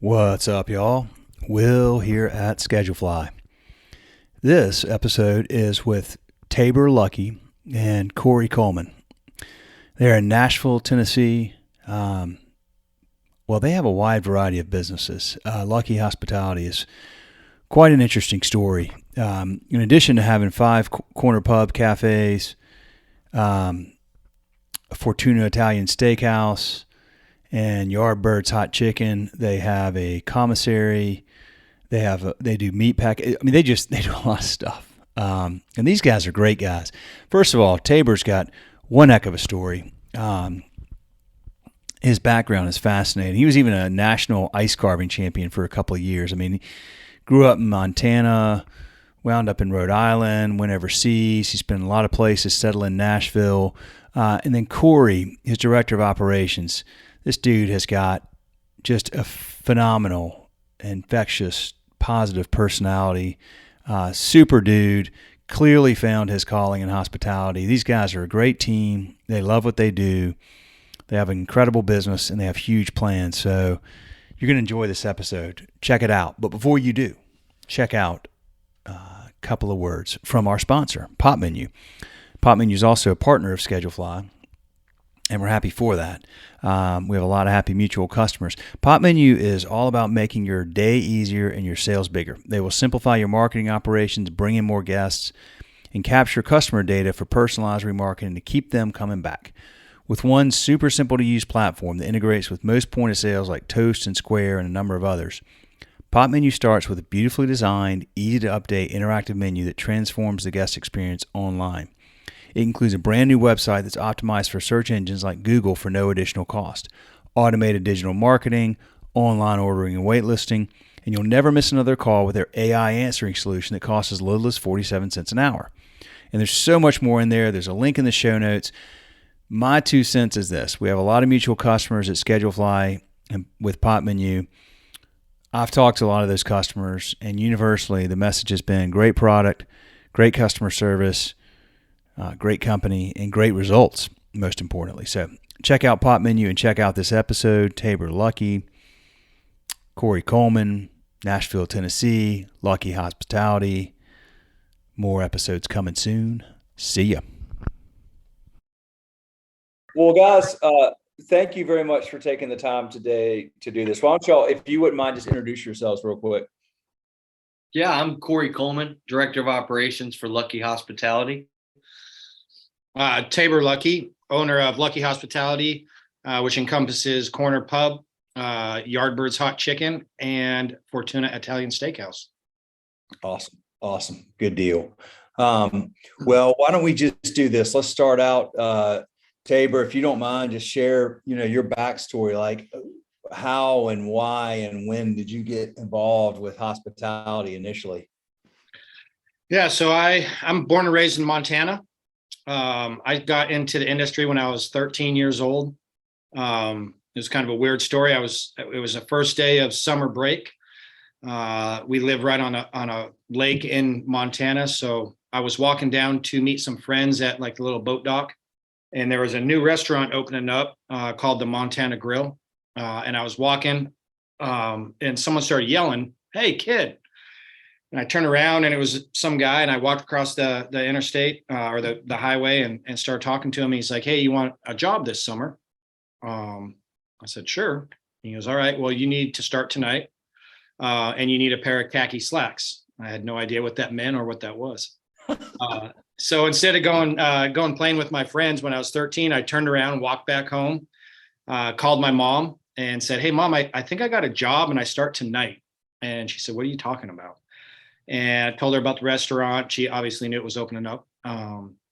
What's up, y'all? Will here at Schedulefly. This episode is with Tabor Luckey and Cory Coleman. They're in Nashville, Tennessee. They have a wide variety of businesses. Luckey Hospitality is quite an interesting story. In addition to having 5 corner pub cafes, a Fortuna Italian steakhouse, and Yardbirds hot chicken, they have a commissary. They do meat pack. I mean, they do a lot of stuff. And these guys are great guys. First of all, Tabor's got one heck of a story. His background is fascinating. He was even a national ice carving champion for a couple of years. I mean, he grew up in Montana, wound up in Rhode Island, went overseas. He's been in a lot of places, settled in Nashville. And then Cory, his director of operations. This dude has got just a phenomenal, infectious, positive personality. Super dude. Clearly found his calling in hospitality. These guys are a great team. They love what they do. They have an incredible business, and they have huge plans. So you're going to enjoy this episode. Check it out. But before you do, check out a couple of words from our sponsor, Pop Menu. Pop Menu is also a partner of Schedulefly, and we're happy for that. We have a lot of happy mutual customers. Pop Menu is all about making your day easier and your sales bigger. They will simplify your marketing operations, bring in more guests, and capture customer data for personalized remarketing to keep them coming back. With one super simple to use platform that integrates with most point of sales like Toast and Square and a number of others, Pop Menu starts with a beautifully designed, easy to update interactive menu that transforms the guest experience online. It includes a brand new website that's optimized for search engines like Google for no additional cost, automated digital marketing, online ordering and waitlisting, and you'll never miss another call with their AI answering solution that costs as little as 47 cents an hour. And there's so much more in there. There's a link in the show notes. My 2 cents is this. We have a lot of mutual customers at Schedulefly and with Pop Menu. I've talked to a lot of those customers, and universally the message has been great product, great customer service, great company, and great results, most importantly. So check out Pop Menu and check out this episode. Tabor Luckey, Cory Coleman, Nashville, Tennessee, Luckey Hospitality. More episodes coming soon. See ya. Well, guys, thank you very much for taking the time today to do this. Why don't y'all, if you wouldn't mind, just introduce yourselves real quick. Yeah, I'm Cory Coleman, Director of Operations for Luckey Hospitality. Tabor Luckey, owner of Luckey Hospitality, which encompasses Corner Pub, Yardbirds Hot Chicken, and Fortuna Italian Steakhouse. Awesome. Good deal. Well, why don't we just do this? Let's start out. Tabor, if you don't mind, just share, your backstory, like how and why and when did you get involved with hospitality initially? Yeah, so I'm born and raised in Montana. I got into the industry when I was 13 years old. It was kind of a weird story. It was the first day of summer break. We live right on a lake in Montana. So I was walking down to meet some friends at like the little boat dock. And there was a new restaurant opening up called the Montana Grill. And I was walking and someone started yelling, "Hey, kid." And I turned around and it was some guy, and I walked across the interstate or the highway and started talking to him. He's like, "Hey, you want a job this summer?" I said, "Sure." He goes, "All right, well, you need to start tonight and you need a pair of khaki slacks." I had no idea what that meant or what that was. So instead of going playing with my friends when I was 13, I turned around and walked back home, called my mom and said, "Hey, Mom, I think I got a job and I start tonight." And she said, "What are you talking about?" And I told her about the restaurant. She obviously knew it was opening up.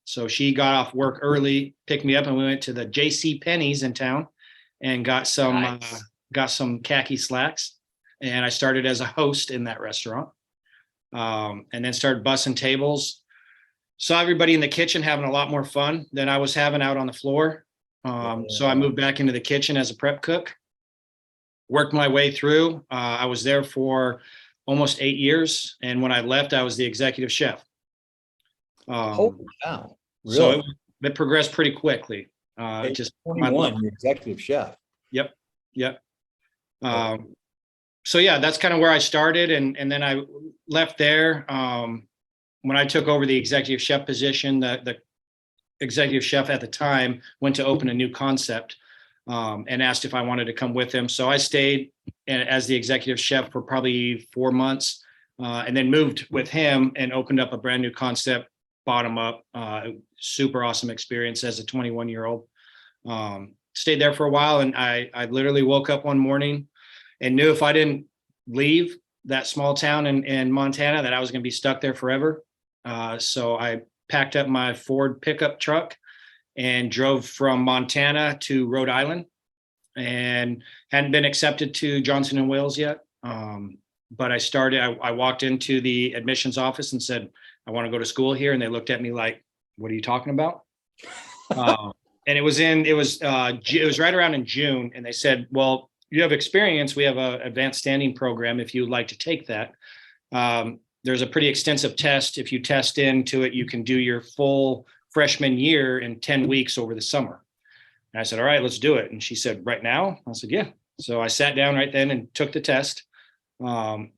So she got off work early, picked me up, and we went to the J.C. Penney's in town and got some khaki slacks. And I started as a host in that restaurant, and then started bussing tables. Saw everybody in the kitchen having a lot more fun than I was having out on the floor. So I moved back into the kitchen as a prep cook, worked my way through. I was there for almost 8 years. And when I left, I was the executive chef. Holy cow. Really? So it progressed pretty quickly. Just 21, you're executive chef. Yep. So yeah, that's kind of where I started. And then I left there. When I took over the executive chef position, the executive chef at the time went to open a new concept, and asked if I wanted to come with him. So I stayed as the executive chef for probably 4 months, and then moved with him and opened up a brand new concept, bottom up. Super awesome experience as a 21-year-old. Stayed there for a while, and I literally woke up one morning and knew if I didn't leave that small town in Montana that I was going to be stuck there forever. So I packed up my Ford pickup truck and drove from Montana to Rhode Island, and hadn't been accepted to Johnson and Wales yet. But I walked into the admissions office and said, I want to go to school here. And they looked at me like, what are you talking about? And it was right around in June. And they said, well, you have experience. We have an advanced standing program if you'd like to take that. There's a pretty extensive test. If you test into it, you can do your full freshman year in 10 weeks over the summer. And I said, all right, let's do it. And she said, right now? I said, yeah. So I sat down right then and took the test. Long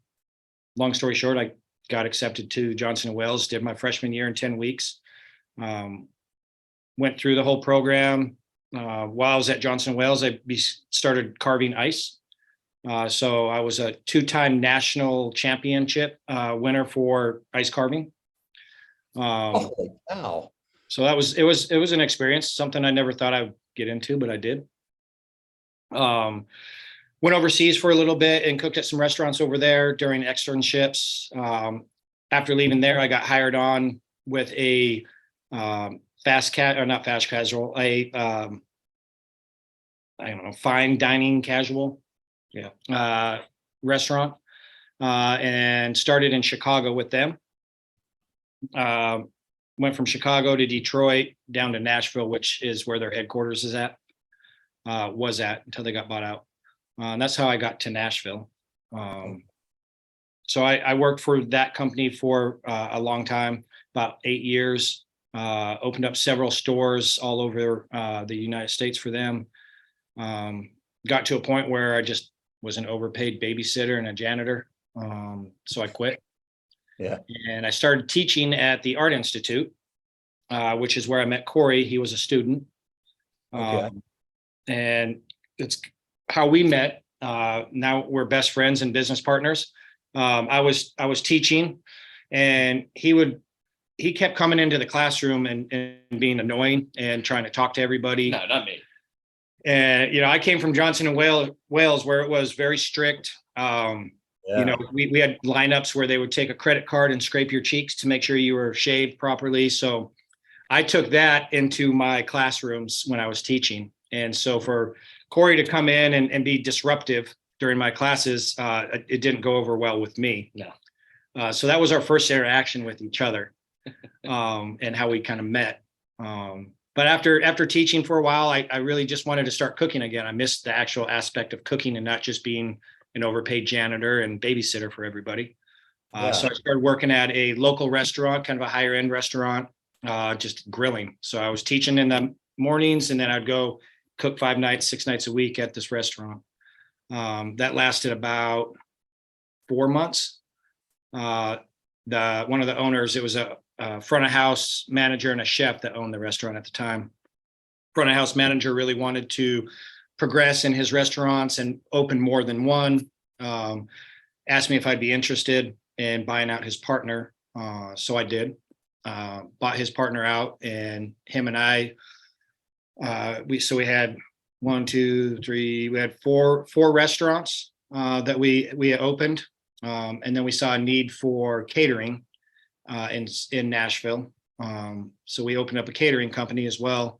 story short, I got accepted to Johnson & Wales, did my freshman year in 10 weeks. Went through the whole program. While I was at Johnson & Wales, I started carving ice. So I was a 2-time national championship winner for ice carving. Holy cow. So it was an experience, something I never thought I would get into, but I did. Went overseas for a little bit and cooked at some restaurants over there during externships. After leaving there, I got hired on with a not fast casual, I don't know, fine dining casual, restaurant, and started in Chicago with them. Went from Chicago to Detroit down to Nashville, which is where their headquarters was at until they got bought out. And that's how I got to Nashville. So I worked for that company for a long time, about 8 years. Opened up several stores all over the United States for them. Got to a point where I just was an overpaid babysitter and a janitor. So I quit. Yeah. And I started teaching at the Art Institute, which is where I met Cory. He was a student. Okay. And it's how we met. Now we're best friends and business partners. I was teaching, and he kept coming into the classroom and being annoying and trying to talk to everybody. No, not me. And, I came from Johnson and Wales, where it was very strict. We had lineups where they would take a credit card and scrape your cheeks to make sure you were shaved properly. So I took that into my classrooms when I was teaching. And so for Cory to come in and be disruptive during my classes, it didn't go over well with me. No. So that was our first interaction with each other, and how we kind of met. But after teaching for a while, I really just wanted to start cooking again. I missed the actual aspect of cooking and not just being an overpaid janitor and babysitter for everybody. So I started working at a local restaurant, kind of a higher end restaurant, just grilling. So I was teaching in the mornings, and then I'd go cook 5 nights, 6 nights a week at this restaurant. That lasted about 4 months. One of the owners, it was a front of house manager and a chef that owned the restaurant at the time. Front of house manager really wanted to progress in his restaurants and open more than one. Asked me if I'd be interested in buying out his partner. So I did. Bought his partner out, and him and I, we had 1, 2, 3, we had four restaurants that we opened. And then we saw a need for catering in Nashville. So we opened up a catering company as well.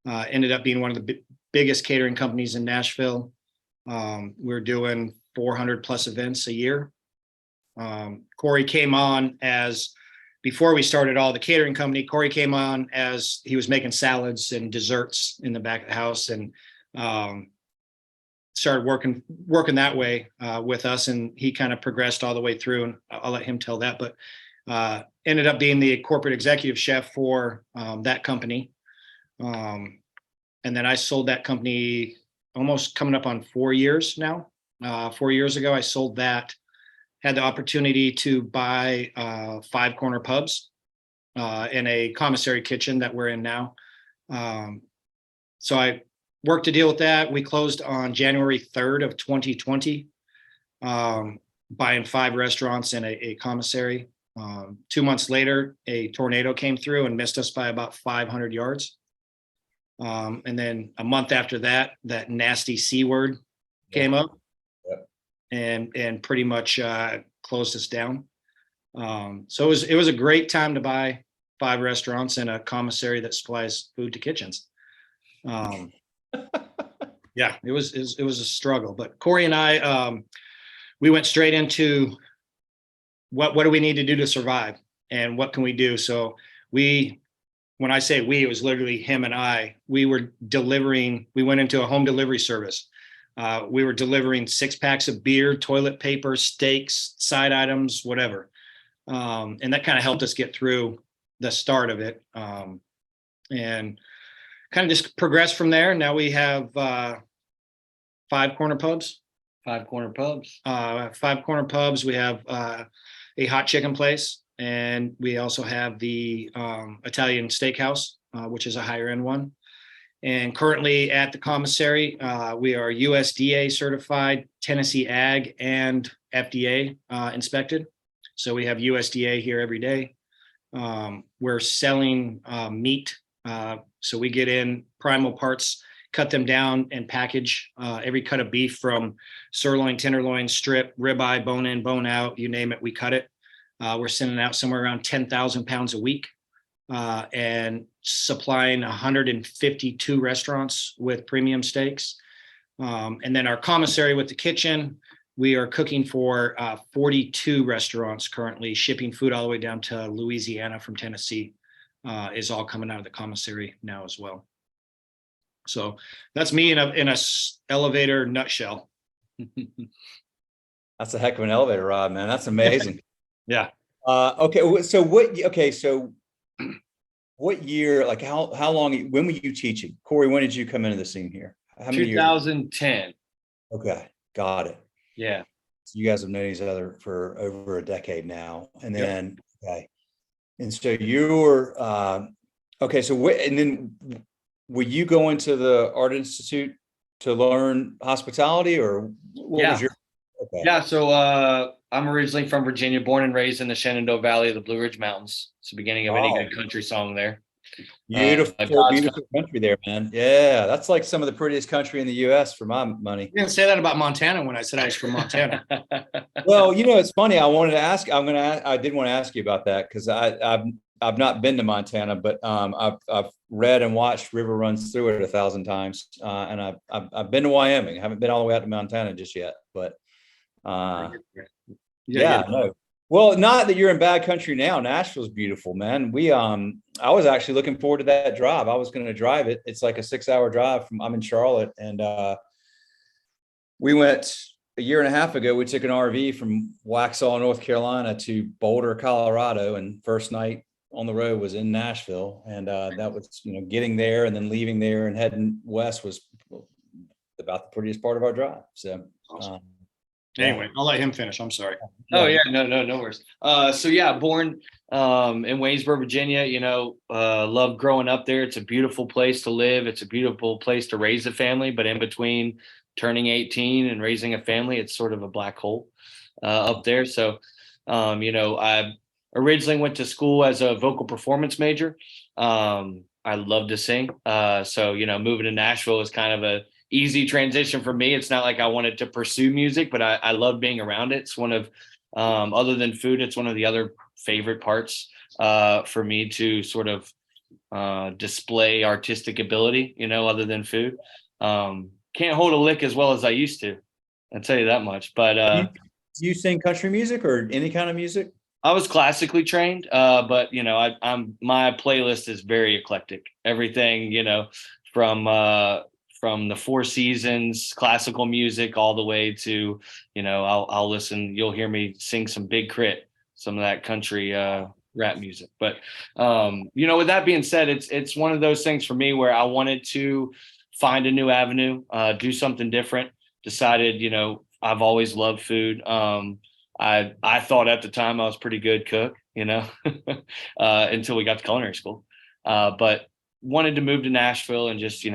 Ended up being one of the biggest catering companies in Nashville. We're doing 400 plus events a year. Cory came on before we started all the catering company, Cory came on as he was making salads and desserts in the back of the house, and started working that way with us. And he kind of progressed all the way through, and I'll let him tell that, but ended up being the corporate executive chef for that company. And then I sold that company almost coming up on 4 years now. 4 years ago. I sold that, had the opportunity to buy 5 corner pubs in a commissary kitchen that we're in now. So I worked to deal with that. We closed on January 3rd of 2020, buying 5 restaurants and a commissary. 2 months later, a tornado came through and missed us by about 500 yards. And then a month after that, that nasty C word came up. Yep. And pretty much closed us down. So it was a great time to buy 5 restaurants and a commissary that supplies food to kitchens. Yeah, it was a struggle, but Cory and I, we went straight into what do we need to do to survive and what can we do? So when I say we, it was literally him and I. We went into a home delivery service. We were delivering 6 packs of beer, toilet paper, steaks, side items, whatever. And that kind of helped us get through the start of it. And kind of just progressed from there. Now we have 5 corner pubs. 5 corner pubs. 5 corner pubs. We have a hot chicken place. And we also have the Italian steakhouse, which is a higher end one. And currently at the commissary, we are USDA certified, Tennessee Ag, and FDA inspected. So we have USDA here every day. We're selling meat. So we get in primal parts, cut them down, and package every cut of beef from sirloin, tenderloin, strip, ribeye, bone in, bone out, you name it, we cut it. We're sending out somewhere around 10,000 pounds a week. And supplying 152 restaurants with premium steaks. And then our commissary with the kitchen, we are cooking for 42 restaurants currently, shipping food all the way down to Louisiana from Tennessee is all coming out of the commissary now as well. So that's me in a elevator nutshell. That's a heck of an elevator ride, man. That's amazing. Yeah. Okay. So what year, like how long, when were you teaching? Cory, when did you come into the scene here? How many 2010. years? Okay. Got it. Yeah. So you guys have known each other for over a decade now. And then, okay. And so you're, okay. So and then were you going to the Art Institute to learn hospitality, or what was your? Okay. Yeah. So I'm originally from Virginia, born and raised in the Shenandoah Valley of the Blue Ridge Mountains. It's the beginning of any good country song there. Beautiful country there, man. Yeah, that's like some of the prettiest country in the U.S. for my money. You didn't say that about Montana when I said I was from Montana. Well, it's funny. I did want to ask you about that because I've not been to Montana, but I've read and watched River Runs Through It 1,000 times, and I've been to Wyoming. I haven't been all the way out to Montana just yet, but no. Well, not that you're in bad country now. Nashville's beautiful, man. I was actually looking forward to that drive. I was going to drive it. It's like a 6-hour drive I'm in Charlotte, and we went a year and a half ago. We took an RV from Waxhaw, North Carolina to Boulder, Colorado, and first night on the road was in Nashville, and that was getting there and then leaving there and heading west was about the prettiest part of our drive. So. Awesome. Anyway, I'll let him finish. I'm sorry. Oh yeah, no worries. So yeah, born in Waynesboro, Virginia. Loved growing up there. It's a beautiful place to live. It's a beautiful place to raise a family. But in between turning 18 and raising a family, it's sort of a black hole up there. So, I originally went to school as a vocal performance major. I love to sing. So moving to Nashville is kind of a easy transition for me. It's not like I wanted to pursue music, but I love being around it. It's one of, other than food, it's one of the other favorite parts for me to sort of display artistic ability, other than food. Can't hold a lick as well as I used to. I'll tell you that much. But do you sing country music or any kind of music? I was classically trained, but my playlist is very eclectic. Everything, from the Four Seasons, classical music, all the way to, I'll listen. You'll hear me sing some Big Crit, some of that country rap music. But with that being said, it's one of those things for me where I wanted to find a new avenue, do something different. Decided, I've always loved food. I thought at the time I was pretty good cook, until we got to culinary school. But wanted to move to Nashville and just,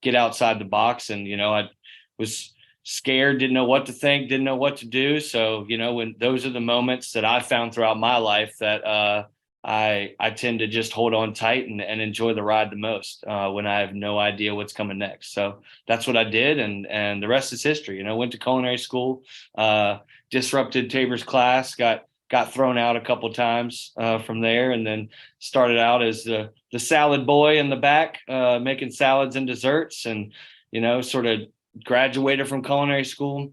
get outside the box. And, I was scared, didn't know what to think, didn't know what to do. So, when those are the moments that I found throughout my life that I tend to just hold on tight and enjoy the ride the most when I have no idea what's coming next. So that's what I did. And the rest is history. Went to culinary school, disrupted Tabor's class, got thrown out a couple times from there, and then started out as the salad boy in the back, making salads and desserts, and, sort of graduated from culinary school,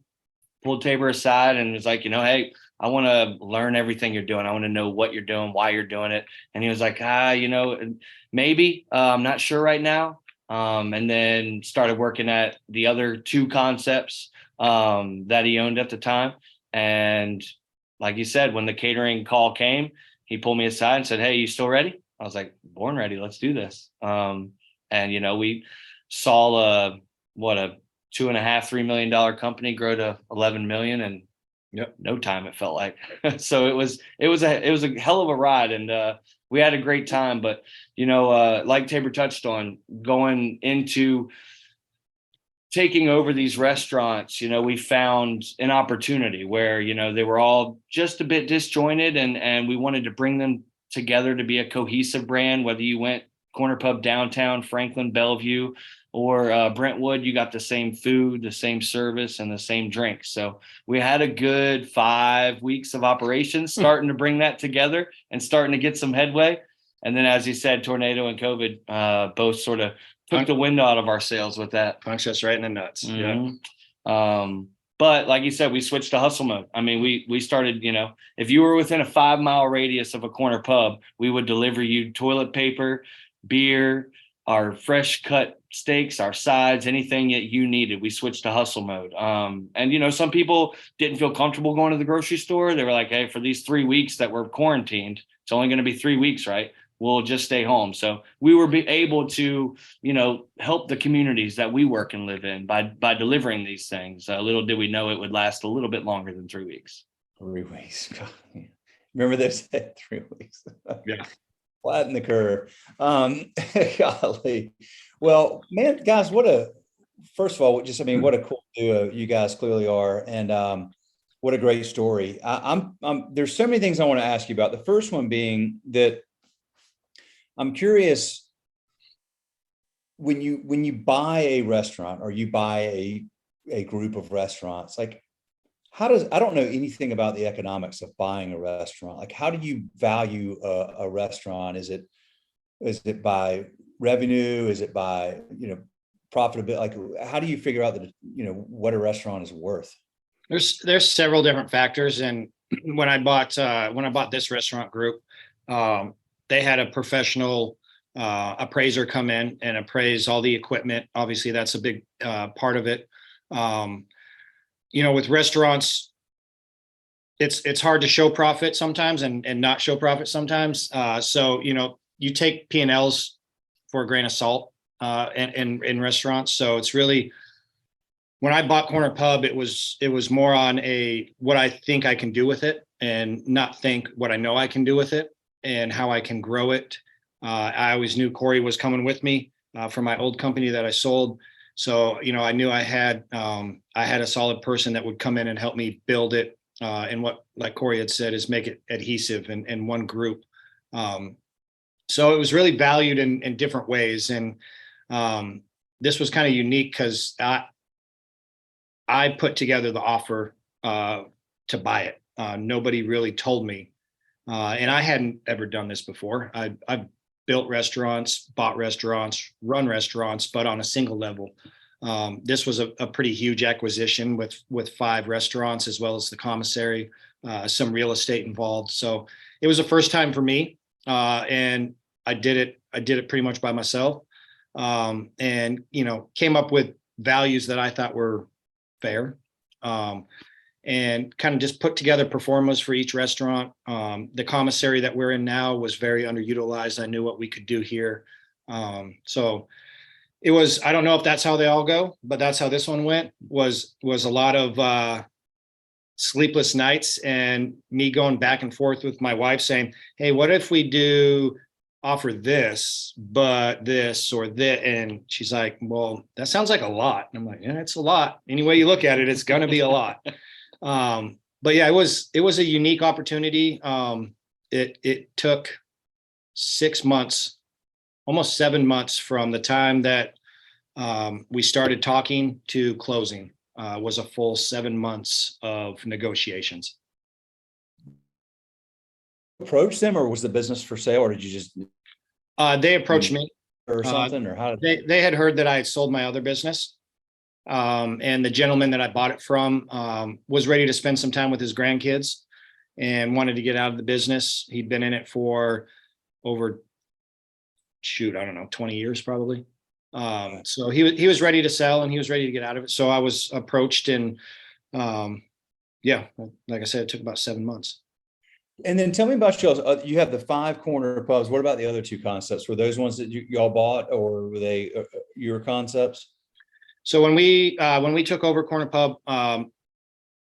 pulled Tabor aside and was like, hey, I want to learn everything you're doing. I want to know what you're doing, why you're doing it. And he was like, maybe, I'm not sure right now. And then started working at the other two concepts that he owned at the time. And like you said, when the catering call came, he pulled me aside and said, hey, you still ready? I was like, born ready. Let's do this. And, we saw a $2.5-3 million company grow to 11 million. And no time, it felt like. So it was a hell of a ride, and we had a great time. But like Tabor touched on, going into taking over these restaurants, we found an opportunity where they were all just a bit disjointed, and we wanted to bring them together to be a cohesive brand. Whether you went Corner Pub downtown, Franklin, Bellevue, or Brentwood, you got the same food, the same service, and the same drinks. So we had a good 5 weeks of operations, starting to bring that together and starting to get some headway. And then, as you said, tornado and COVID both sort of took the wind out of our sails with that. Punch us right in the nuts. Mm-hmm. Yeah. But like you said, we switched to hustle mode. I mean, we started, if you were within a 5-mile radius of a Corner Pub, we would deliver you toilet paper, beer, our fresh cut steaks, our sides, anything that you needed. We switched to hustle mode. And, some people didn't feel comfortable going to the grocery store. They were like, hey, for these 3 weeks that we're quarantined, it's only going to be 3 weeks, right? We'll just stay home. So we were able to, help the communities that we work and live in by delivering these things. Little did we know it would last a little bit longer than 3 weeks. 3 weeks. Remember they said 3 weeks. Yeah. Flatten the curve. Golly. Well, man, guys, what a cool duo you guys clearly are. And what a great story. There's so many things I want to ask you about. The first one being that I'm curious, when you buy a restaurant or you buy a group of restaurants, like I don't know anything about the economics of buying a restaurant. Like, how do you value a restaurant? Is it by revenue? Is it by, profitability? Like, how do you figure out that, what a restaurant is worth? There's several different factors. And when I bought this restaurant group, they had a professional appraiser come in and appraise all the equipment. Obviously, that's a big part of it. With restaurants, it's hard to show profit sometimes and not show profit sometimes. So, you take P&Ls for a grain of salt in restaurants. So it's really, when I bought Corner Pub, it was more on what I think I can do with it, and not think what I know I can do with it and how I can grow it. I always knew Cory was coming with me from my old company that I sold. So, I knew I had a solid person that would come in and help me build it. And what, like Cory had said, is make it adhesive in one group. So it was really valued in different ways. And this was kind of unique because I put together the offer to buy it. Nobody really told me. And I hadn't ever done this before. I've built restaurants, bought restaurants, run restaurants, but on a single level. This was a pretty huge acquisition with 5 restaurants, as well as the commissary, some real estate involved. So it was a first time for me. And I did it pretty much by myself. And, came up with values that I thought were fair. And kind of just put together performas for each restaurant. The commissary that we're in now was very underutilized. I knew what we could do here. So it was, I don't know if that's how they all go, but that's how this one went, was a lot of sleepless nights and me going back and forth with my wife saying, hey, what if we offer this, but this or that? And she's like, well, that sounds like a lot. And I'm like, yeah, it's a lot. Any way you look at it, it's going to be a lot. But yeah, it was a unique opportunity. It took 6 months, almost 7 months from the time that we started talking to closing. Was a full 7 months of negotiations. Approach them, or was the business for sale, or did you just They approached me or something, or how did they had heard that I had sold my other business. And the gentleman that I bought it from was ready to spend some time with his grandkids and wanted to get out of the business. He'd been in it for over, I don't know, 20 years probably. So he was ready to sell and he was ready to get out of it. So I was approached and yeah, like I said, it took about 7 months. And then tell me about y'all. You have the 5 corner pubs. What about the other 2 concepts? Were those ones that y'all bought, or were they your concepts? So when we took over Corner Pub,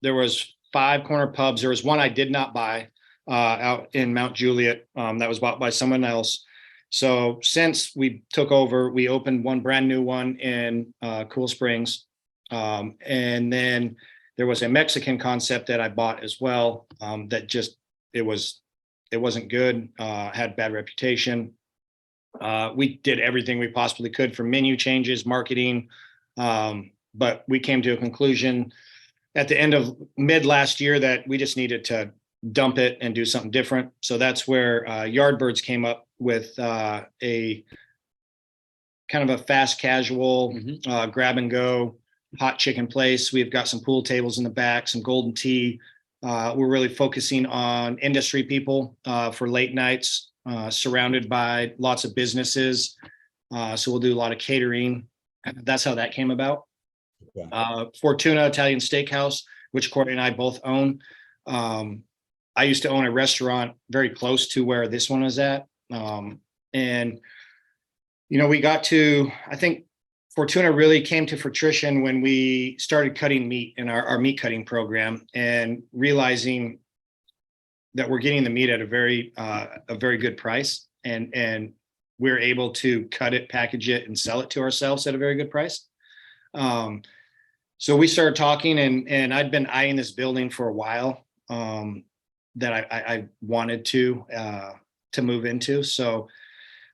there was 5 corner pubs. There was one I did not buy out in Mount Juliet that was bought by someone else. So since we took over, we opened one brand new one in Cool Springs. And then there was a Mexican concept that I bought as well that just, it wasn't good, had bad reputation. We did everything we possibly could for menu changes, marketing, but we came to a conclusion at the end of mid last year that we just needed to dump it and do something different. So that's where Yardbirds came up with a kind of a fast casual grab and go hot chicken place. We've got some pool tables in the back, some golden tea. We're really focusing on industry people for late nights, surrounded by lots of businesses. So we'll do a lot of catering. That's how that came about. Okay. Fortuna Italian Steakhouse, which Cory and I both own. I used to own a restaurant very close to where this one is at. And, you know, we got to, I think Fortuna really came to fruition when we started cutting meat in our meat cutting program and realizing that we're getting the meat at a very good price. And we're able to cut it, package it, and sell it to ourselves at a very good price. So we started talking, and I'd been eyeing this building for a while that I wanted to move into. So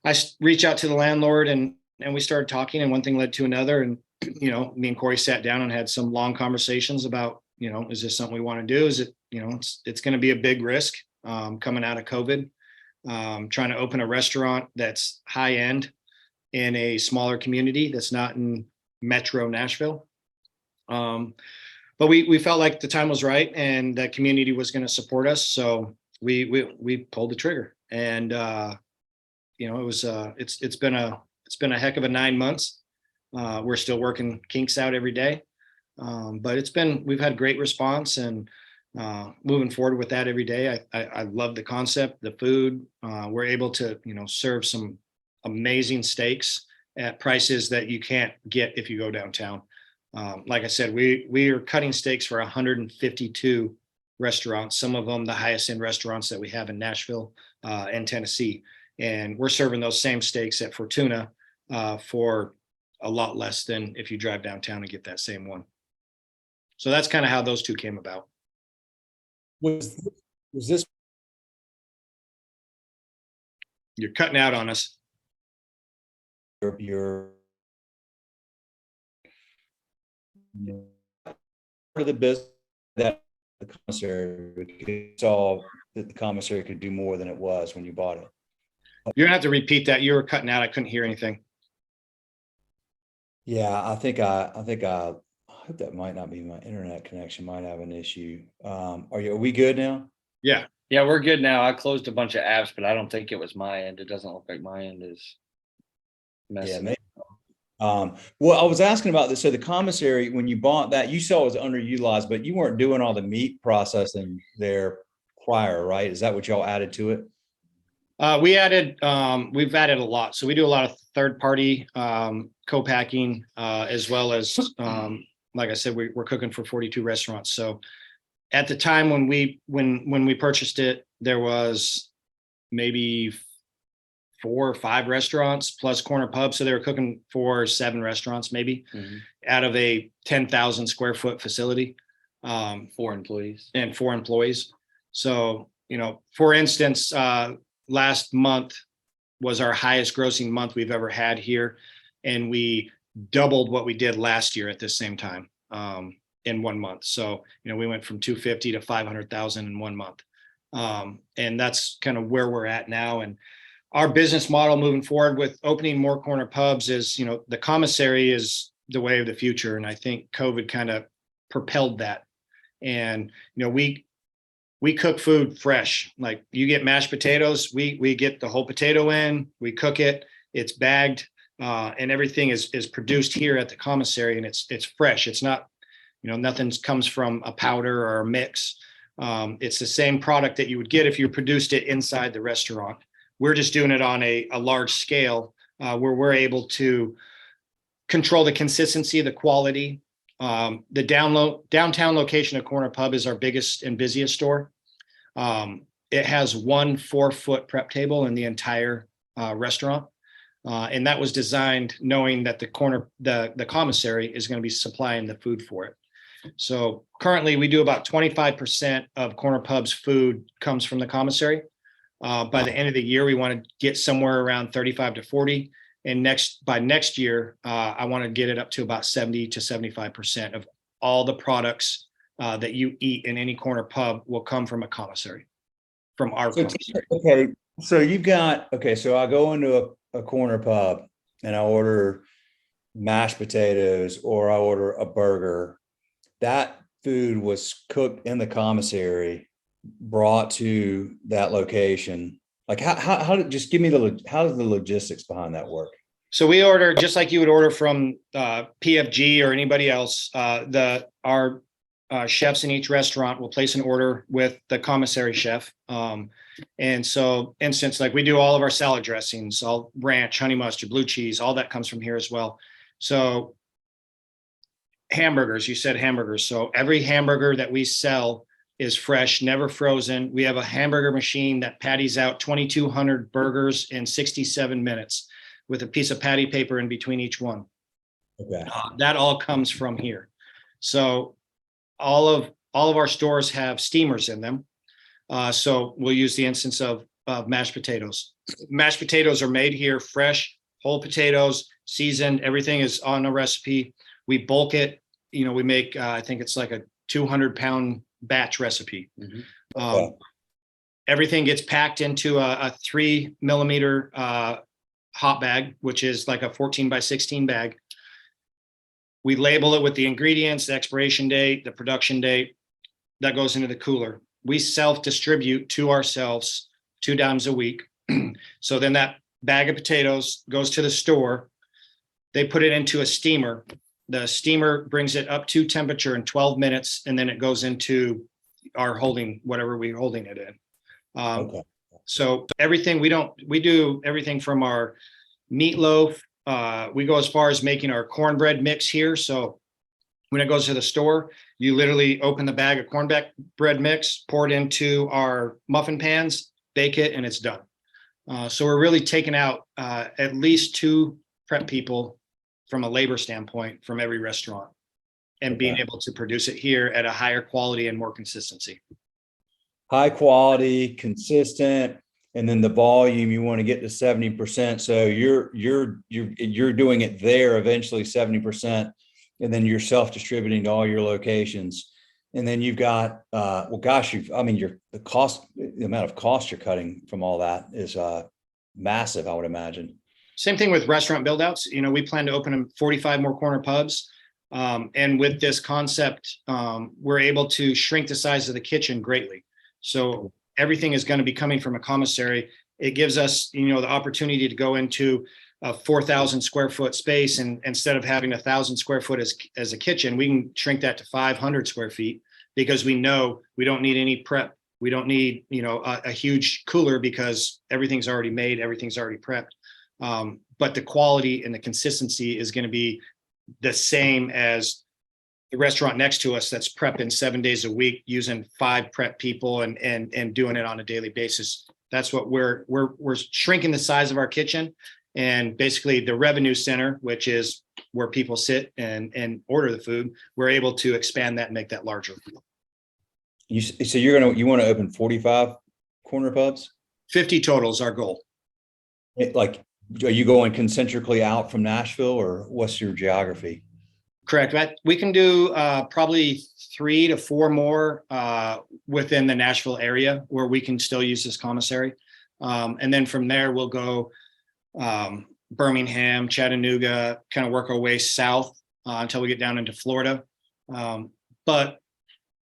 I reached out to the landlord and we started talking, and one thing led to another. And, you know, me and Cory sat down and had some long conversations about, you know, is this something we want to do? Is it, you know, it's going to be a big risk coming out of COVID, trying to open a restaurant that's high end in a smaller community that's not in Metro Nashville. But we felt like the time was right and that community was going to support us. So we pulled the trigger, and you know, it was it's been a heck of a 9 months. We're still working kinks out every day. But we've had great response, and moving forward with that every day. I love the concept, the food. We're able to, you know, serve some amazing steaks at prices that you can't get if you go downtown. Like I said, we are cutting steaks for 152 restaurants, some of them the highest end restaurants that we have in Nashville and Tennessee. And we're serving those same steaks at Fortuna for a lot less than if you drive downtown and get that same one. So that's kind of how those two came about. Was this? You're cutting out on us. Your part of the business that the commissary saw that the commissary could do more than it was when you bought it. You're gonna have to repeat that. You were cutting out. I couldn't hear anything. Yeah, I hope that might not be my internet connection. Might have an issue. Are we good now? Yeah, we're good now. I closed a bunch of apps, but I don't think it was my end. It doesn't look like my end is messing. Yeah, maybe. Well, I was asking about this. So the commissary, when you bought that, you saw it was underutilized, but you weren't doing all the meat processing there prior, right? Is that what y'all added to it? we've added a lot. So we do a lot of third party co-packing as well as, like I said, we're cooking for 42 restaurants. So at the time when we purchased it, there was maybe 4 or 5 restaurants plus corner pub. So they were cooking for 7 restaurants, maybe out of a 10,000 square foot facility. 4 employees. And 4 employees. So, for instance, last month was our highest grossing month we've ever had here. And we doubled what we did last year at this same time in 1 month. So, we went from 250 to 500,000 in 1 month. And that's kind of where we're at now. And our business model moving forward with opening more corner pubs is, the commissary is the way of the future. And I think COVID kind of propelled that. And, we cook food fresh. Like you get mashed potatoes, we get the whole potato in, we cook it, it's bagged, and everything is produced here at the commissary, and it's fresh. It's not, nothing comes from a powder or a mix. It's the same product that you would get if you produced it inside the restaurant. We're just doing it on a large scale where we're able to control the consistency, the quality. The downtown location of Corner Pub is our biggest and busiest store. It has 1 4-foot prep table in the entire restaurant. And that was designed knowing that the commissary is going to be supplying the food for it. So currently we do about 25% of Corner Pub's food comes from the commissary. By the end of the year, we want to get somewhere around 35 to 40. And by next year, I want to get it up to about 70 to 75% of all the products that you eat in any corner pub will come from a commissary, from our commissary. Okay. So I go into a corner pub and I order mashed potatoes or I order a burger. That food was cooked in the commissary, brought to that location. Like how just give me how does the logistics behind that work? So we order just like you would order from PFG or anybody else. Our chefs in each restaurant will place an order with the commissary chef. And so, instance, like we do all of our salad dressings, all ranch, honey mustard, blue cheese, all that comes from here as well. So hamburgers, you said hamburgers. So every hamburger that we sell is fresh, never frozen. We have a hamburger machine that patties out 2,200 burgers in 67 minutes with a piece of patty paper in between each one. Okay. That all comes from here. So all of our stores have steamers in them. So we'll use the instance of mashed potatoes. Mashed potatoes are made here fresh, whole potatoes, seasoned. Everything is on a recipe. We bulk it. We make, I think it's like a 200-pound batch recipe. Everything gets packed into a 3-millimeter hot bag, which is like a 14 by 16 bag. We label it with the ingredients, the expiration date, the production date. That goes into the cooler. We self-distribute to ourselves 2 times a week. So then that bag of potatoes goes to the store. They put it into a steamer. The steamer brings it up to temperature in 12 minutes, and then it goes into our holding, whatever we're holding it in. So everything we do everything from our meatloaf. We go as far as making our cornbread mix here. So when it goes to the store, you literally open the bag of cornbread mix, pour it into our muffin pans, bake it, and it's done. So we're really taking out at least 2 prep people from a labor standpoint from every restaurant and being able to produce it here at a higher quality and more consistency. High quality, consistent, and then the volume you want to get to 70%. So you're doing it there eventually 70%, and then you're self-distributing to all your locations. And then you've got the amount of cost you're cutting from all that is massive, I would imagine. Same thing with restaurant build-outs. We plan to open 45 more corner pubs. And with this concept, we're able to shrink the size of the kitchen greatly. So everything is going to be coming from a commissary. It gives us, the opportunity to go into a 4,000 square foot space, and instead of having 1,000 square foot as a kitchen, we can shrink that to 500 square feet because we know we don't need any prep. We don't need, a huge cooler because everything's already made, everything's already prepped. But the quality and the consistency is going to be the same as the restaurant next to us that's prepping 7 days a week, using 5 prep people and doing it on a daily basis. That's what we're shrinking the size of our kitchen, and basically the revenue center, which is where people sit and order the food. We're able to expand that and make that larger. So you want to open 45 corner pubs? 50 total is our goal. Like, are you going concentrically out from Nashville, or what's your geography? Correct. We can do probably 3 to 4 more within the Nashville area where we can still use this commissary. And then from there, we'll go Birmingham, Chattanooga, kind of work our way south until we get down into Florida. But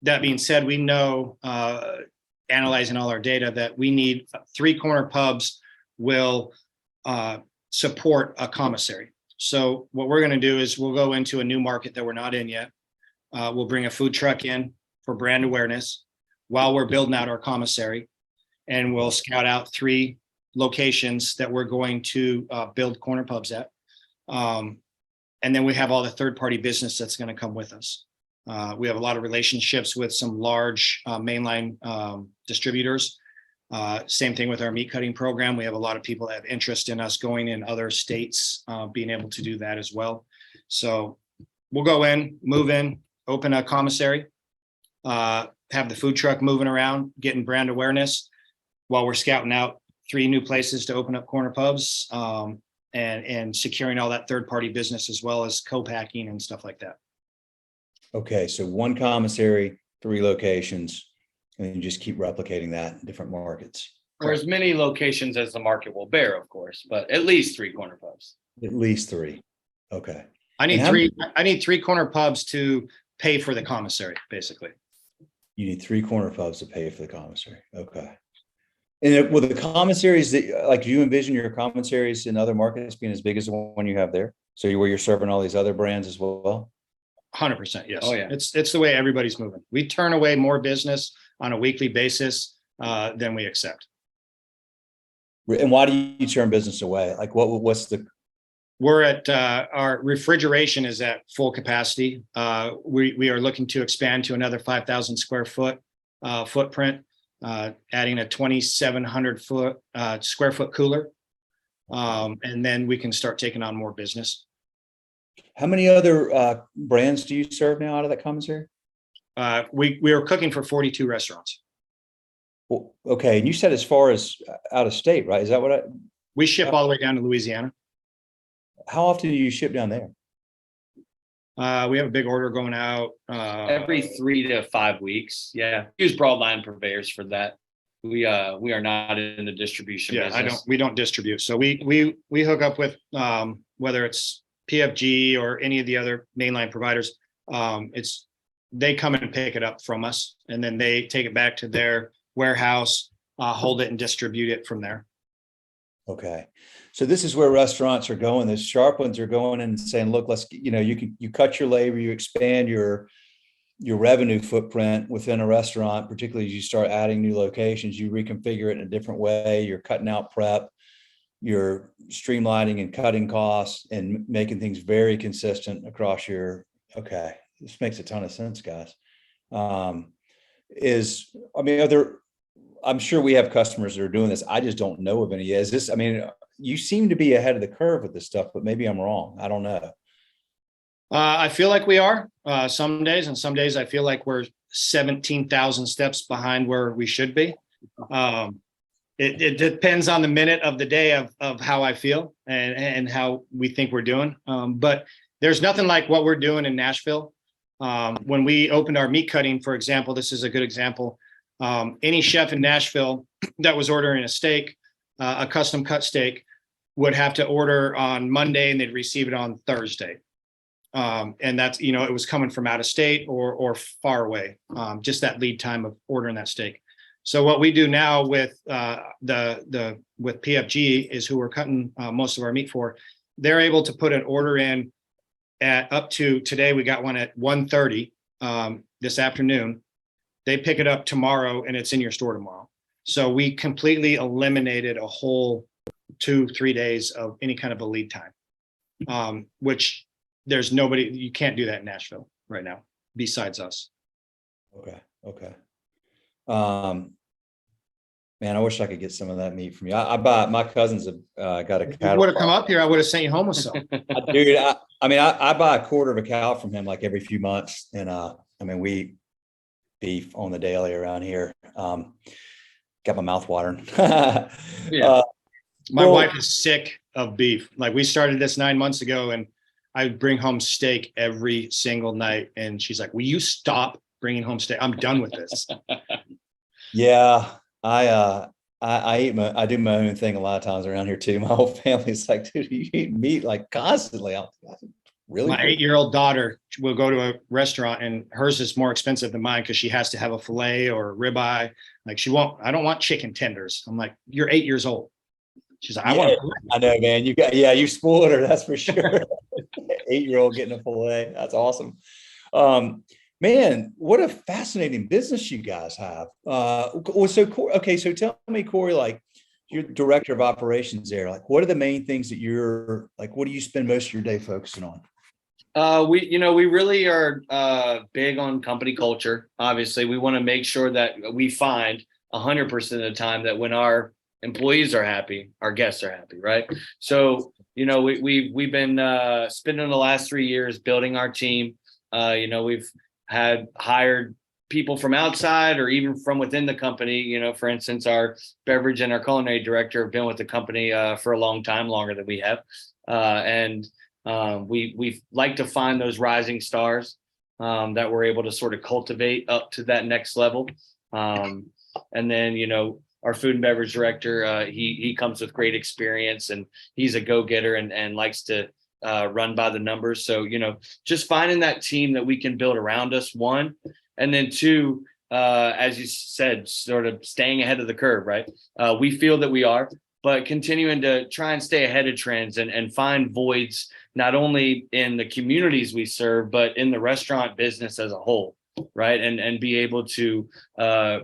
that being said, we know, analyzing all our data, that we need 3 corner pubs will support a commissary. So what we're going to do is we'll go into a new market that we're not in yet. We'll bring a food truck in for brand awareness while we're building out our commissary, and we'll scout out 3 locations that we're going to build corner pubs at. And then we have all the third-party business that's going to come with us. We have a lot of relationships with some large mainline distributors. Same thing with our meat cutting program. We have a lot of people that have interest in us going in other states, being able to do that as well. So we'll go in, move in, open a commissary, have the food truck moving around, getting brand awareness while we're scouting out 3 new places to open up corner pubs, and securing all that third-party business as well as co-packing and stuff like that. Okay, so 1 commissary, 3 locations, and you just keep replicating that in different markets. Or as many locations as the market will bear, of course, but at least 3 corner pubs. At least 3. Okay. I need And 3. I need 3 corner pubs to pay for the commissary, basically. You need 3 corner pubs to pay for the commissary. Okay. And will the commissaries that, like, do you envision your commissaries in other markets being as big as the one you have there? So where you're serving all these other brands as well? 100%. Yes. Oh, yeah. It's the way everybody's moving. We turn away more business on a weekly basis than we accept. And why do you turn business away? Like, what's the? We're at our refrigeration is at full capacity. We are looking to expand to another 5,000 square foot footprint, adding a 2,700 square foot cooler, and then we can start taking on more business. How many other brands do you serve now out of that commissary? We are cooking for 42 restaurants. Well, okay, and you said as far as out of state, right? Is that what We ship all the way down to Louisiana. How often do you ship down there? We have a big order going out Every 3 to 5 weeks. Yeah. Use broadline purveyors for that. We are not in the distribution business. We don't distribute. So we hook up with whether it's PFG or any of the other mainline providers. They come in and pick it up from us, and then they take it back to their warehouse, hold it and distribute it from there. Okay. So this is where restaurants are going. The sharp ones are going in and saying, look, you cut your labor, you expand your revenue footprint within a restaurant, particularly as you start adding new locations, you reconfigure it in a different way. You're cutting out prep, you're streamlining and cutting costs and making things very consistent across okay. This makes a ton of sense, guys. I'm sure we have customers that are doing this. I just don't know of any. You seem to be ahead of the curve with this stuff, but maybe I'm wrong. I don't know. I feel like we are some days, and some days I feel like we're 17,000 steps behind where we should be. It depends on the minute of the day of how I feel and how we think we're doing. But there's nothing like what we're doing in Nashville. When we opened our meat cutting, for example, this is a good example. Any chef in Nashville that was ordering a steak, a custom cut steak, would have to order on Monday and they'd receive it on Thursday. And that's, it was coming from out of state or far away, just that lead time of ordering that steak. So what we do now with with PFG is who we're cutting most of our meat for. They're able to put an order in at up to today. We got one at 1:30 this afternoon. They pick it up tomorrow and it's in your store tomorrow. So we completely eliminated a whole 2-3 days of any kind of a lead time, which there's nobody, you can't do that in Nashville right now. besides us. Okay. Man, I wish I could get some of that meat from you. I buy, my cousins have got a If you cattle would have come farm. up here, I would have sent you home with some. Dude, I buy a quarter of a cow from him like every few months. And we eat beef on the daily around here. Got my mouth watering. Yeah. My wife is sick of beef. Like, we started this 9 months ago, and I bring home steak every single night. And she's like, will you stop bringing home steak? I'm done with this. Yeah. I do my own thing a lot of times around here too. My whole family's like, dude, you eat meat like constantly. Really? My 8-year-old daughter will go to a restaurant, and hers is more expensive than mine because she has to have a filet or a ribeye. Like, I don't want chicken tenders. I'm like, you're 8 years old. She's like, I know, man. You spoiled her. That's for sure. 8-year-old getting a filet. That's awesome. Man, what a fascinating business you guys have. So tell me, Cory, like, you're director of operations there. Like, what are the main things that what do you spend most of your day focusing on? We really are big on company culture. Obviously, we want to make sure that we find 100% of the time that when our employees are happy, our guests are happy, right? So, we've been spending the last 3 years building our team. We've had hired people from outside or even from within the company. For instance, our beverage and our culinary director have been with the company for a long time, longer than we have. We like to find those rising stars that we're able to sort of cultivate up to that next level. And then, our food and beverage director, he comes with great experience, and he's a go-getter and likes to run by the numbers. So, just finding that team that we can build around us, one, and then two, as you said, sort of staying ahead of the curve, right? We feel that we are, but continuing to try and stay ahead of trends and find voids, not only in the communities we serve, but in the restaurant business as a whole, right? And be able to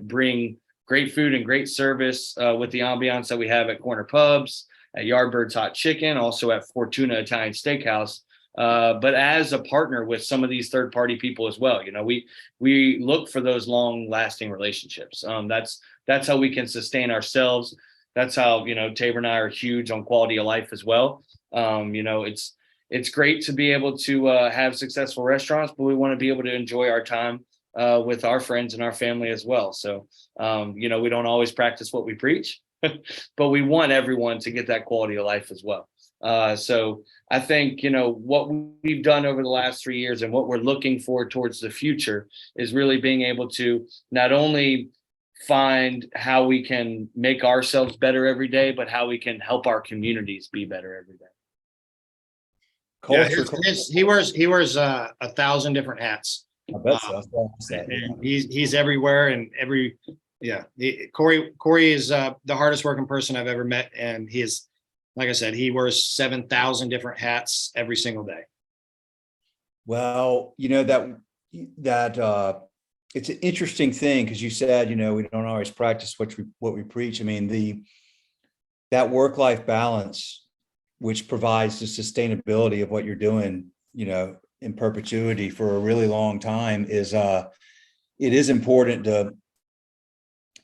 bring great food and great service with the ambiance that we have at Corner Pubs, at Yardbird's Hot Chicken, also at Fortuna Italian Steakhouse, but as a partner with some of these third-party people as well. We look for those long-lasting relationships. That's how we can sustain ourselves. That's how, Tabor and I are huge on quality of life as well. It's great to be able to have successful restaurants, but we want to be able to enjoy our time with our friends and our family as well. So, we don't always practice what we preach, but we want everyone to get that quality of life as well. So I think, what we've done over the last 3 years and what we're looking for towards the future is really being able to not only find how we can make ourselves better every day, but how we can help our communities be better every day. Culture. Yeah, he wears 1,000 different hats. I bet so. He's everywhere and Cory is the hardest working person I've ever met, and he is, like I said, he wears 7,000 different hats every single day. Well, that it's an interesting thing, because you said, we don't always practice what we preach. I mean, that work-life balance, which provides the sustainability of what you're doing, in perpetuity for a really long time, it is important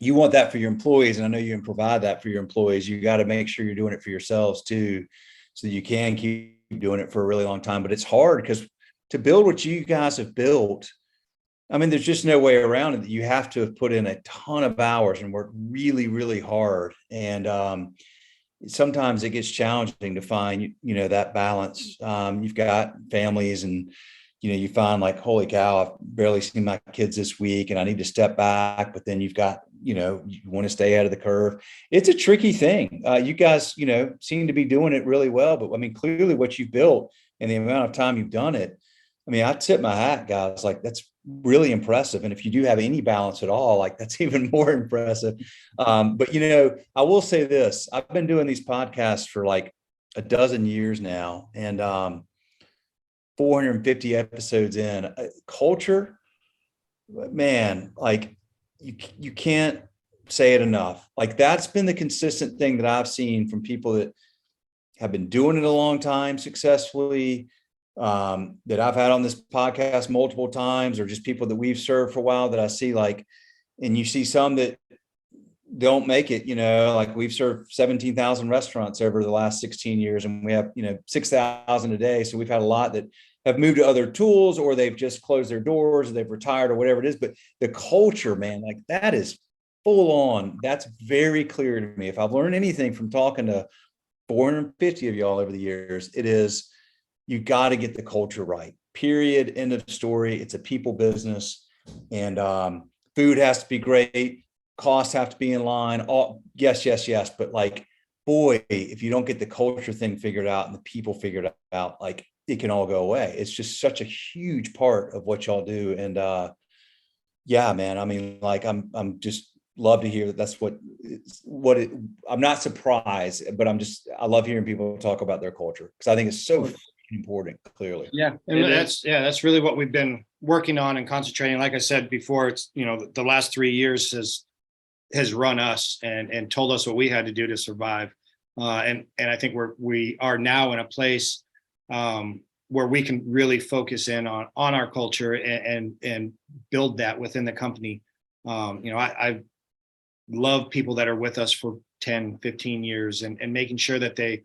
you want that for your employees. And I know you can provide that for your employees. You got to make sure you're doing it for yourselves too, so you can keep doing it for a really long time. But it's hard, because to build what you guys have built, I mean, there's just no way around it. You have to have put in a ton of hours and worked really, really hard. And sometimes it gets challenging to find, that balance. You've got families, and, you find like, holy cow, I've barely seen my kids this week and I need to step back. But then you've got, you want to stay ahead of the curve. It's a tricky thing. You guys, seem to be doing it really well. But I mean, clearly what you've built and the amount of time you've done it, I mean, I tip my hat, guys. Like, that's really impressive. And if you do have any balance at all, like, that's even more impressive. But, I will say this, I've been doing these podcasts for like a dozen years now, and 450 episodes in. Culture, man, like, you can't say it enough. Like, that's been the consistent thing that I've seen from people that have been doing it a long time successfully. that I've had on this podcast multiple times, or just people that we've served for a while that I see like, and you see some that don't make it, like we've served 17,000 restaurants over the last 16 years and we have, 6,000 a day. So we've had a lot that have moved to other tools, or they've just closed their doors, or they've retired, or whatever it is. But the culture, man, like that is full on. That's very clear to me. If I've learned anything from talking to 450 of y'all over the years, it is, you got to get the culture right. Period. End of story. It's a people business, and food has to be great. Costs have to be in line. All yes. But like, boy, if you don't get the culture thing figured out and the people figured out, like it can all go away. It's just such a huge part of what y'all do. And yeah, man, I mean, like I'm just love to hear that that's I'm not surprised, but I love hearing people talk about their culture, because I think it's so important, clearly. Yeah. And that's really what we've been working on and concentrating. Like I said before, it's, the last 3 years has run us and told us what we had to do to survive. And I think we are now in a place where we can really focus in on our culture and build that within the company. I love people that are with us for 10, 15 years and making sure that they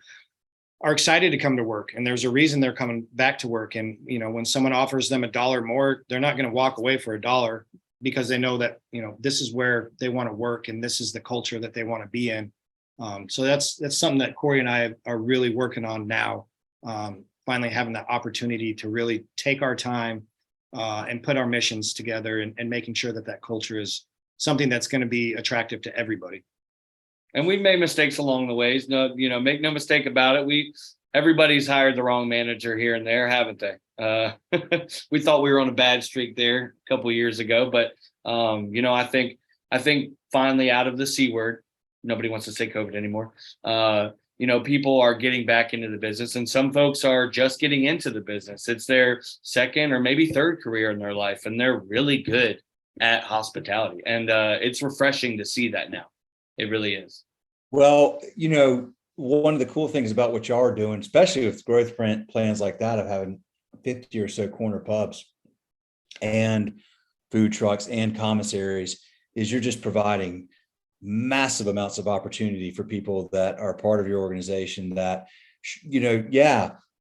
are excited to come to work. And there's a reason they're coming back to work. And, when someone offers them $1 more, they're not going to walk away for $1, because they know that, this is where they want to work and this is the culture that they want to be in. So that's something that Cory and I are really working on now. Finally having that opportunity to really take our time and put our missions together and making sure that culture is something that's going to be attractive to everybody. And we've made mistakes along the ways. No, make no mistake about it. Everybody's hired the wrong manager here and there, haven't they? We thought we were on a bad streak there a couple of years ago, but I think finally out of the C word, nobody wants to say COVID anymore. People are getting back into the business, and some folks are just getting into the business. It's their second or maybe third career in their life, and they're really good at hospitality. And it's refreshing to see that now. It really is. Well, one of the cool things about what y'all are doing, especially with growth plans like that, of having 50 or so corner pubs and food trucks and commissaries, is you're just providing massive amounts of opportunity for people that are part of your organization that,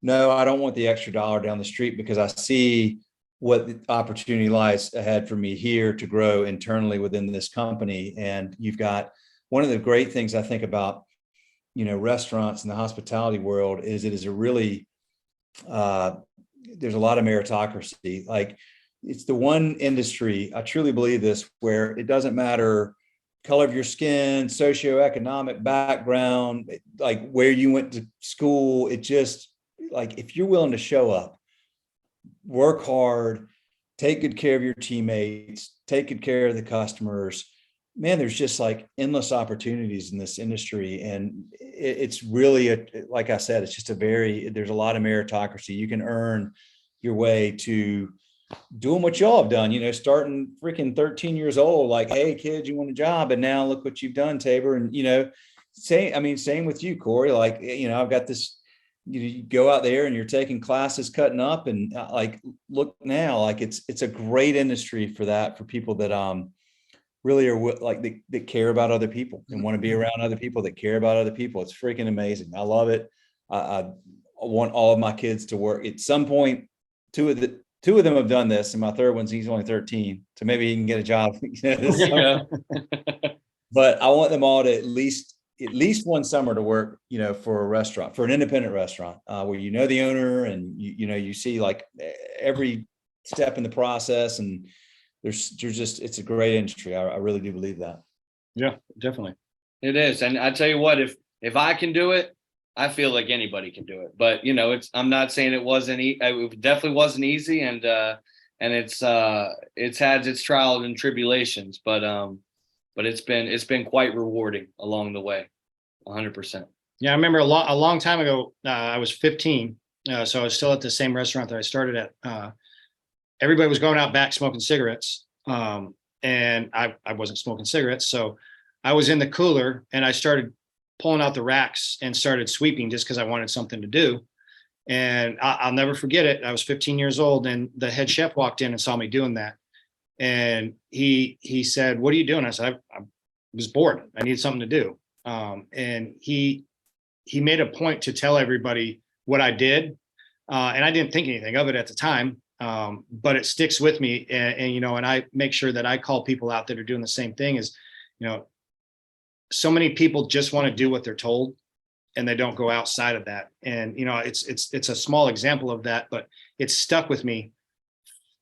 no, I don't want the extra dollar down the street, because I see what the opportunity lies ahead for me here to grow internally within this company. And you've got one of the great things I think about, restaurants in the hospitality world is it is a really, there's a lot of meritocracy. Like, it's the one industry, I truly believe this, where it doesn't matter color of your skin, socioeconomic background, like where you went to school. It just, like, if you're willing to show up, work hard, take good care of your teammates, take good care of the customers, man, there's just like endless opportunities in this industry. And it's really, like I said, it's just there's a lot of meritocracy. You can earn your way to doing what y'all have done, starting freaking 13 years old, like, hey kid, you want a job? And now look what you've done, Tabor. And, same with you, Cory. Like, I've got this, you go out there and you're taking classes, cutting up, and like, look now, like it's a great industry for that, for people that, really are like, that care about other people and want to be around other people that care about other people. It's freaking amazing. I love it. I want all of my kids to work at some point. Two of them have done this, and my third one's, he's only 13, so maybe he can get a job. But I want them all to at least one summer to work, for a restaurant, for an independent restaurant, where the owner, and you see like every step in the process, and it's a great industry. I really do believe that. Yeah, definitely. It is. And I tell you what, if I can do it, I feel like anybody can do it. But I'm not saying it definitely wasn't easy, and it's had its trials and tribulations, but it's been quite rewarding along the way. 100%. Yeah, I remember a long time ago, I was 15, so I was still at the same restaurant that I started at. Everybody was going out back smoking cigarettes, and I wasn't smoking cigarettes, so I was in the cooler and I started pulling out the racks and started sweeping just because I wanted something to do. And I'll never forget it. I was 15 years old, and the head chef walked in and saw me doing that. And he said, "What are you doing?" I said, I was bored. I needed something to do. And he made a point to tell everybody what I did. And I didn't think anything of it at the time. But it sticks with me. And I make sure that I call people out that are doing the same thing. Is, so many people just want to do what they're told, and they don't go outside of that. And, it's a small example of that, but it's stuck with me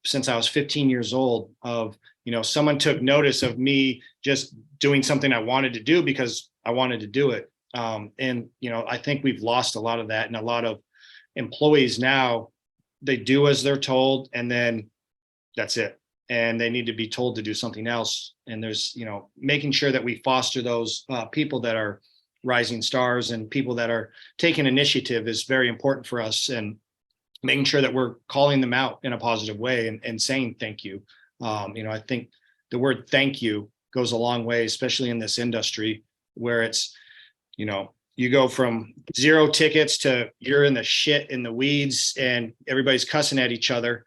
since I was 15 years old of, someone took notice of me just doing something I wanted to do because I wanted to do it. I think we've lost a lot of that, and a lot of employees now, they do as they're told, and then that's it. And they need to be told to do something else. And there's, making sure that we foster those people that are rising stars and people that are taking initiative is very important for us, and making sure that we're calling them out in a positive way and saying thank you. I think the word thank you goes a long way, especially in this industry where it's, you go from 0 tickets to you're in the shit in the weeds and everybody's cussing at each other.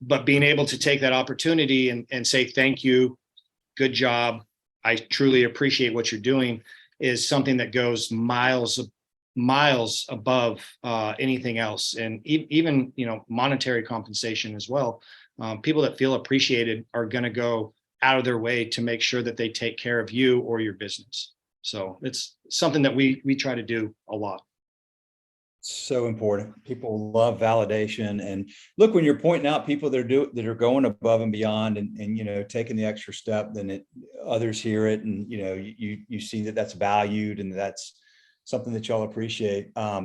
But being able to take that opportunity and say, thank you, good job, I truly appreciate what you're doing, is something that goes miles above anything else. And even, monetary compensation as well. People that feel appreciated are going to go out of their way to make sure that they take care of you or your business. So it's something that we try to do a lot. So important. People love validation. And look, when you're pointing out people that are going above and beyond and taking the extra step, then others hear it, and you see that that's valued, and that's something that y'all appreciate. Yeah,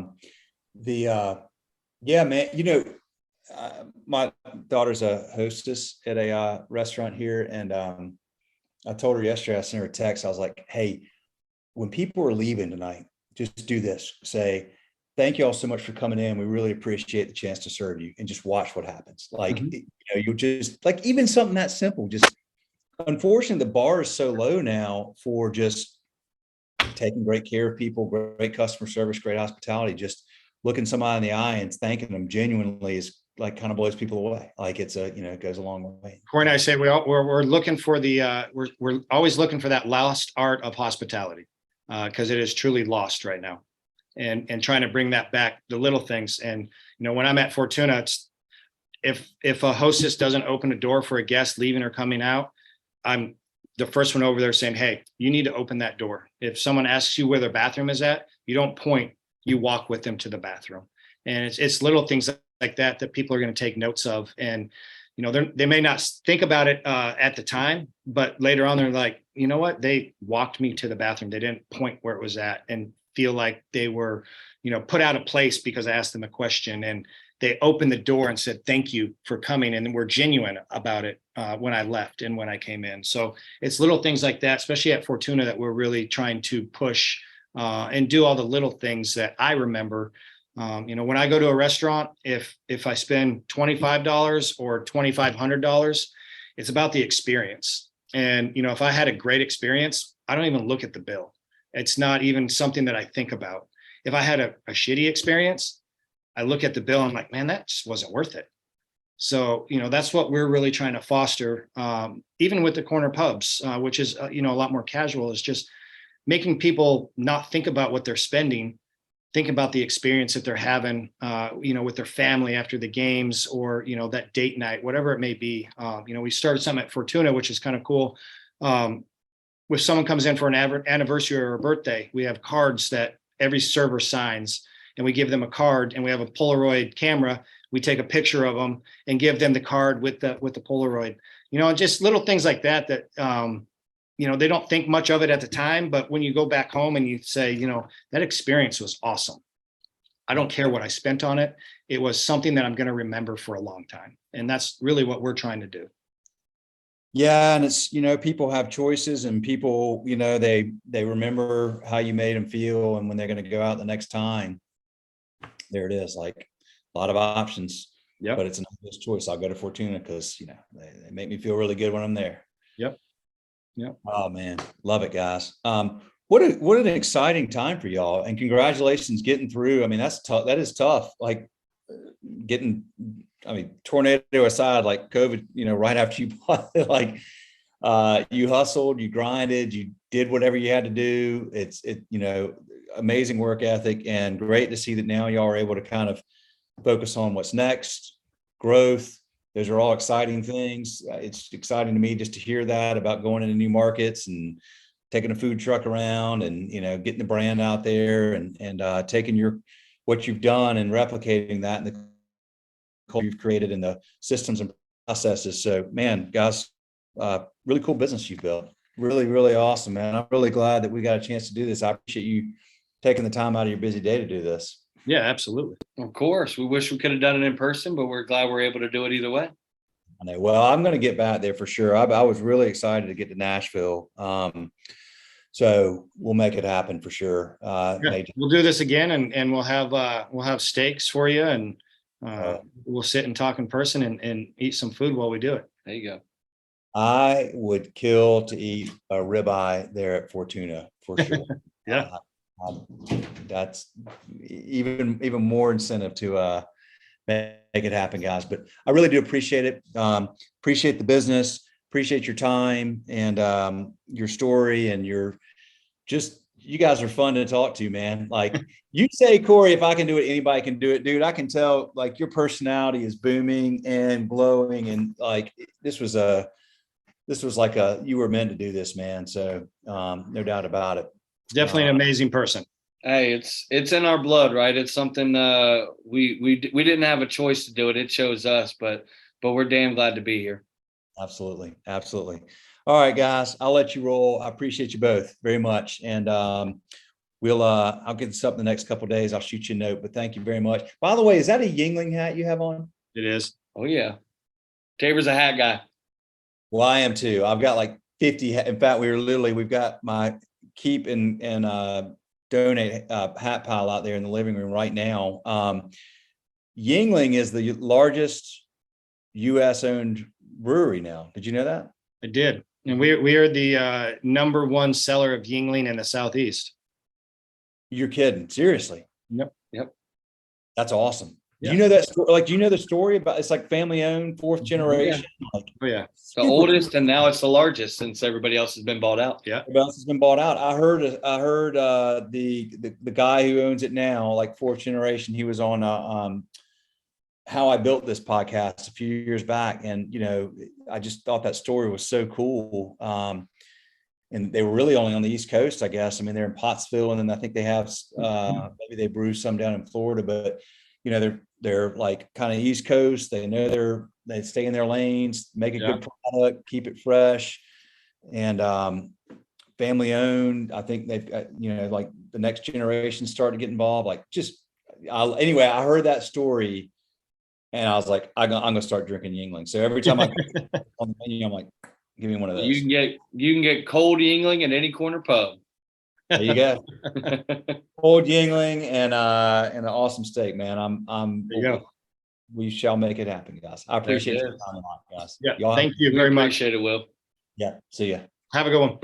man, my daughter's a hostess at a restaurant here, and I told her yesterday, I sent her a text. I was like, hey, when people are leaving tonight, just do this. Say, thank you all so much for coming in. We really appreciate the chance to serve you, and just watch what happens. Like, you'll just, like, even something that simple, just, unfortunately, the bar is so low now for just taking great care of people, great customer service, great hospitality. Just looking somebody in the eye and thanking them genuinely is like kind of blows people away. Like it's it goes a long way. Cory and I say we're looking for we're always looking for that lost art of hospitality, because it is truly lost right now, and trying to bring that back, the little things. And when I'm at Fortuna, it's if a hostess doesn't open a door for a guest leaving or coming out, I'm the first one over there saying, hey, you need to open that door. If someone asks you where their bathroom is at, you don't point, you walk with them to the bathroom. And it's little things like that people are going to take notes of. And, they may not think about it at the time, but later on, they're like, you know what? They walked me to the bathroom. They didn't point where it was at and feel like they were, put out of place because I asked them a question, and they opened the door and said, thank you for coming. And we're genuine about it when I left and when I came in. So it's little things like that, especially at Fortuna, that we're really trying to push and do all the little things that I remember. When I go to a restaurant, if I spend $25 or $2,500, it's about the experience. And, if I had a great experience, I don't even look at the bill. It's not even something that I think about. If I had a shitty experience, I look at the bill and I'm like, man, that just wasn't worth it. So, that's what we're really trying to foster, even with the corner pubs, which is, a lot more casual, is just making people not think about what they're spending, think about the experience that they're having, with their family after the games, or, that date night, whatever it may be. We started something at Fortuna, which is kind of cool. If someone comes in for an anniversary or a birthday, we have cards that every server signs, and we give them a card, and we have a Polaroid camera. We take a picture of them and give them the card with the Polaroid, just little things like that, they don't think much of it at the time, but when you go back home and you say, that experience was awesome. I don't care what I spent on it. It was something that I'm going to remember for a long time. And that's really what we're trying to do. Yeah. And it's, people have choices, and people, they remember how you made them feel. And when they're going to go out the next time, there it is, like a lot of options. Yeah. But it's an obvious choice. I'll go to Fortuna because, they make me feel really good when I'm there. Yep. Yeah. Oh man, love it, guys. What an exciting time for y'all, and congratulations getting through. I mean, that's tough. That is tough. Like getting, I mean, tornado aside, like COVID, right after you bought it, like you hustled, you grinded, you did whatever you had to do. It's amazing work ethic, and great to see that now y'all are able to kind of focus on what's next, growth. Those are all exciting things. It's exciting to me just to hear that about going into new markets and taking a food truck around and, getting the brand out there and taking what you've done and replicating that in the culture you've created in the systems and processes. So, man, guys, really cool business you've built. Really, really awesome, man. I'm really glad that we got a chance to do this. I appreciate you taking the time out of your busy day to do this. Yeah, absolutely. Of course. We wish we could have done it in person, but we're glad we're able to do it either way. I know. Well, I'm going to get back there for sure. I was really excited to get to Nashville. So we'll make it happen for sure. We'll do this again, and we'll have steaks for you, and we'll sit and talk in person and eat some food while we do it. There you go. I would kill to eat a ribeye there at Fortuna for sure. Yeah. That's even more incentive to make it happen, guys. But I really do appreciate it. Appreciate the business, appreciate your time and your story, and you guys are fun to talk to, man. Like you say, Cory, if I can do it, anybody can do it, dude. I can tell like your personality is booming and glowing, and like this was like you were meant to do this, man. So no doubt about it. Definitely an amazing person. Hey, it's in our blood, right? It's something we didn't have a choice to do it. It chose us, but we're damn glad to be here. Absolutely. Absolutely. All right, guys, I'll let you roll. I appreciate you both very much. And I'll get this up in the next couple of days. I'll shoot you a note, but thank you very much. By the way, is that a Yingling hat you have on? It is. Oh yeah. Tabor's a hat guy. Well, I am too. I've got like 50. In fact, we've got my keep and donate hat pile out there in the living room right now. Yingling is the largest U.S. owned brewery now. Did you know that? I did. And we are the number one seller of Yingling in the Southeast. You're kidding. Seriously. Yep. That's awesome. Yeah. Do you know that story? Like, do you know the story about it's like family owned, fourth generation? Yeah. Like, oh yeah. The oldest, and now it's the largest since everybody else has been bought out. Yeah. Everybody else has been bought out. I heard the guy who owns it now, like fourth generation, he was on How I Built This podcast a few years back. And, I just thought that story was so cool. And they were really only on the East Coast, I guess. I mean, they're in Pottsville, and then I think they have maybe they brew some down in Florida, but they're like kind of East Coast. They know they stay in their lanes, make a good product, keep it fresh, and family owned. I think they've got, like the next generation started to get involved. Like anyway, I heard that story, and I was like, I'm gonna start drinking Yingling. So every time I on the menu, I'm like, give me one of those. You can get cold Yingling at any corner pub. There you go. Old Yingling and an awesome steak, man. There you go. We shall make it happen, guys. I appreciate your time a lot, guys. Yeah. Thank you very much. Appreciate it, Will. Yeah. See ya. Have a good one.